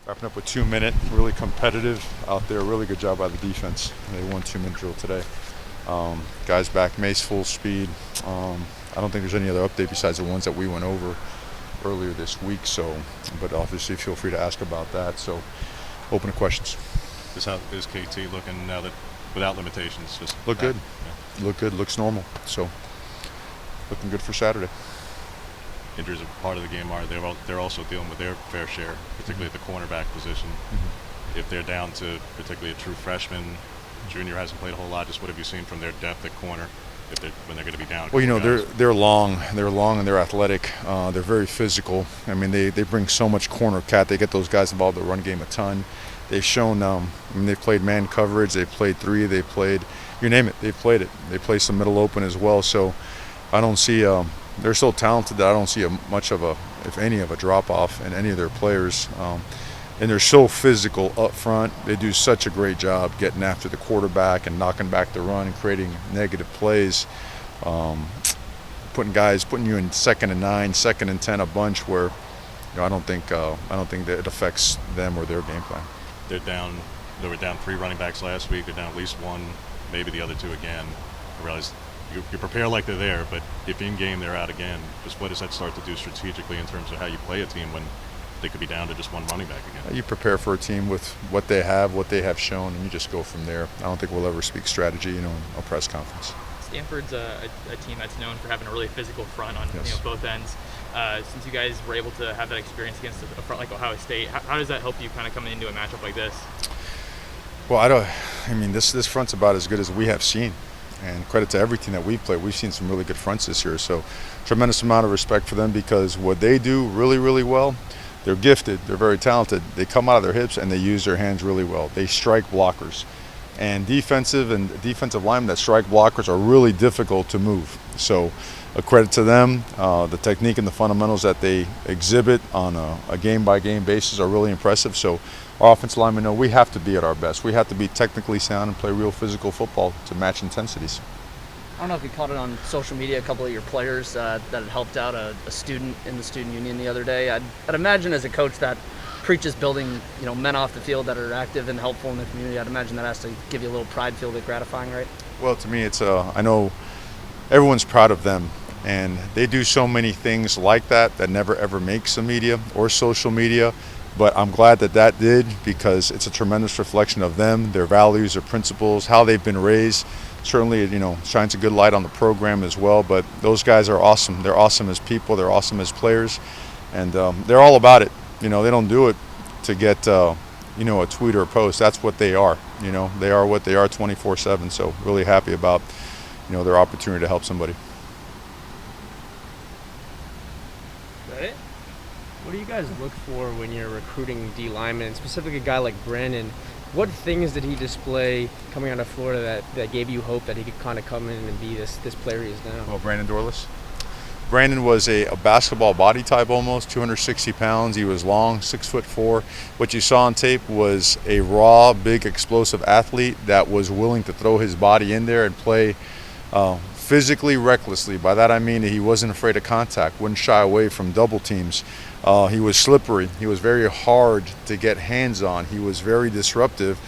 Wrapping up with 2 minute, really competitive out there. Really good job by the defense. They won 2 minute drill today. Guys back, Mace full speed. I don't think there's any other update besides the ones that we went over earlier this week. So, but obviously feel free to ask about that. So, open to questions. How is KT looking now that without limitations? Just Look good. Yeah. Look good. Looks normal. So, looking good for Saturday. Injuries are part of the game. They're also dealing with their fair share, particularly at the cornerback position. Mm-hmm. If they're down to particularly a true freshman, junior hasn't played a whole lot. Just what have you seen from their depth at corner when they're going to be down? Well, they're long and they're athletic. They're very physical. I mean, they bring so much corner cat. They get those guys involved in the run game a ton. They've shown. They've played man coverage. They've played three. They played, you name it. They've played it. They play some middle open as well. So, I don't see. They're so talented that I don't see much of a, if any, of a drop off in any of their players. And they're so physical up front. They do such a great job getting after the quarterback and knocking back the run and creating negative plays. Putting you in 2nd and 9, 2nd and 10 a bunch where, I don't think that it affects them or their game plan. They were down 3 running backs last week. They're down at least 1, maybe the other 2 again. I realize you prepare like they're there, but if in game they're out again, just what does that start to do strategically in terms of how you play a team when they could be down to just 1 running back again? You prepare for a team with what they have shown, and you just go from there. I don't think we'll ever speak strategy, in a press conference. Stanford's a team that's known for having a really physical front on both ends. Since you guys were able to have that experience against a front like Ohio State, how does that help you kind of coming into a matchup like this? Well, this front's about as good as we have seen. And credit to every team that we've played. We've seen some really good fronts this year. So tremendous amount of respect for them because what they do really, really well, they're gifted. They're very talented. They come out of their hips and they use their hands really well. They strike blockers. And defensive linemen that strike blockers are really difficult to move. So a credit to them. The technique and the fundamentals that they exhibit on a game-by-game basis are really impressive. So our offensive linemen know we have to be at our best. We have to be technically sound and play real physical football to match intensities. I don't know if you caught it on social media, a couple of your players that had helped out a student in the student union the other day. I'd imagine as a coach that preaches building men off the field that are active and helpful in the community, I'd imagine that has to give you a little pride, feel a bit gratifying, right? Well, to me, it's I know everyone's proud of them. And they do so many things like that never ever makes the media or social media. But I'm glad that did because it's a tremendous reflection of them, their values, their principles, how they've been raised. Certainly, shines a good light on the program as well. But those guys are awesome. They're awesome as people. They're awesome as players. And they're all about it. They don't do it to get, a tweet or a post. That's what they are. They are what they are 24/7. So really happy about, their opportunity to help somebody. What do you guys look for when you're recruiting D linemen, and specifically a guy like Brandon? What things did he display coming out of Florida that gave you hope that he could kind of come in and be this player he is now? Well, Brandon Dorless. Brandon was a basketball body type almost, 260 pounds. He was long, 6'4". What you saw on tape was a raw, big, explosive athlete that was willing to throw his body in there and play physically recklessly. By that I mean he wasn't afraid of contact, wouldn't shy away from double teams. He was slippery. He was very hard to get hands on. He was very disruptive,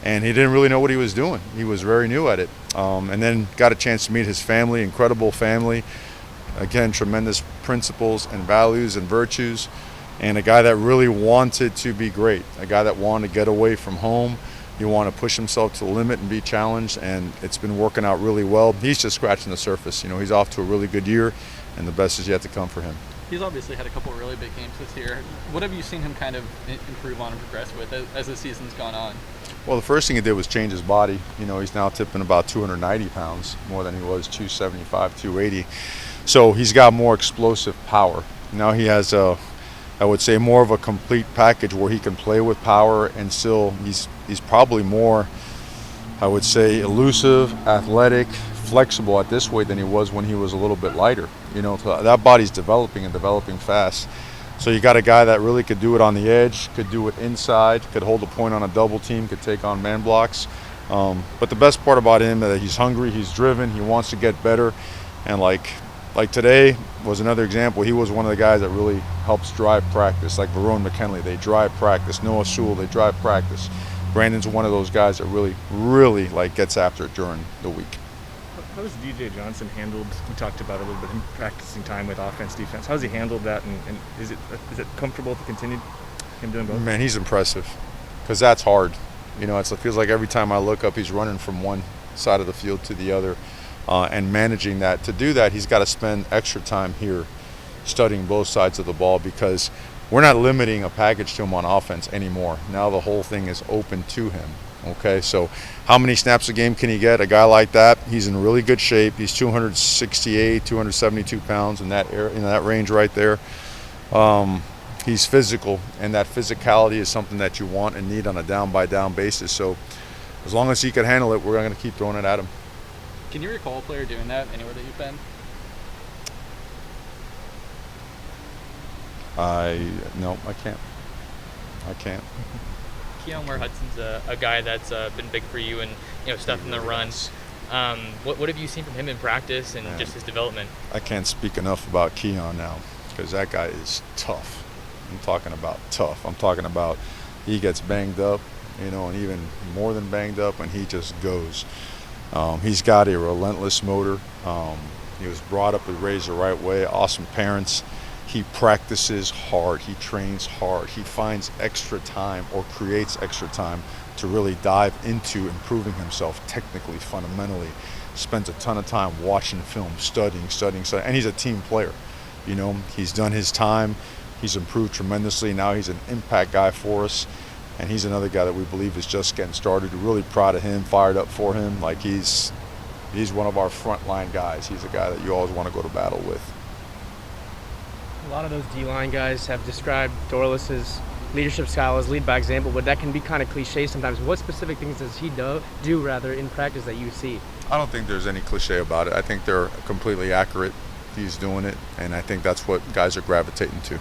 and he didn't really know what he was doing. He was very new at it. And then got a chance to meet his family, incredible family. Again, tremendous principles and values and virtues, and a guy that really wanted to be great, a guy that wanted to get away from home. He wanted to push himself to the limit and be challenged, and it's been working out really well. He's just scratching the surface. He's off to a really good year, and the best is yet to come for him. He's obviously had a couple of really big games this year. What have you seen him kind of improve on and progress with as the season's gone on? Well, the first thing he did was change his body. He's now tipping about 290 pounds, more than he was 275, 280. So he's got more explosive power. Now he has I would say more of a complete package where he can play with power and still he's probably more, I would say, elusive, athletic, flexible at this weight than he was when he was a little bit lighter. So that body's developing and developing fast. So you got a guy that really could do it on the edge, could do it inside, could hold a point on a double team, could take on man blocks. But the best part about him is that he's hungry, he's driven, he wants to get better, and like like today was another example. He was one of the guys that really helps drive practice, like Verone McKinley. They drive practice. Noah Sewell, they drive practice. Brandon's one of those guys that really like gets after it during the week. How has DJ Johnson handled, we talked about a little bit, him practicing time with offense, defense. How has he handled that, and is it comfortable to continue him doing both? Man, he's impressive because that's hard. You know, it feels like every time I look up, he's running from one side of the field to the other and managing that. To do that, he's got to spend extra time here studying both sides of the ball because we're not limiting a package to him on offense anymore. Now the whole thing is open to him. Okay, so how many snaps a game can he get? A guy like that, he's in really good shape. He's 268, 272 pounds in that range right there. He's physical, and that physicality is something that you want and need on a down-by-down basis. So as long as he can handle it, we're going to keep throwing it at him. Can you recall a player doing that anywhere that you've been? No, I can't. Keon Ware-Hudson's a guy that's been big for you and stuff in the run. What have you seen from him in practice and just his development? I can't speak enough about Keon now because that guy is tough. I'm talking about tough. I'm talking about he gets banged up, and even more than banged up, and he just goes. He's got a relentless motor. He was brought up and raised the right way. Awesome parents. He practices hard. He trains hard. He finds extra time or creates extra time to really dive into improving himself technically, fundamentally. Spends a ton of time watching film, studying. And he's a team player. He's done his time. He's improved tremendously. Now he's an impact guy for us. And he's another guy that we believe is just getting started. We're really proud of him, fired up for him. Like he's one of our frontline guys. He's a guy that you always want to go to battle with. A lot of those D-line guys have described Dorles's leadership style as lead by example, but that can be kind of cliche sometimes. What specific things does he do in practice that you see? I don't think there's any cliche about it. I think they're completely accurate. He's doing it, and I think that's what guys are gravitating to.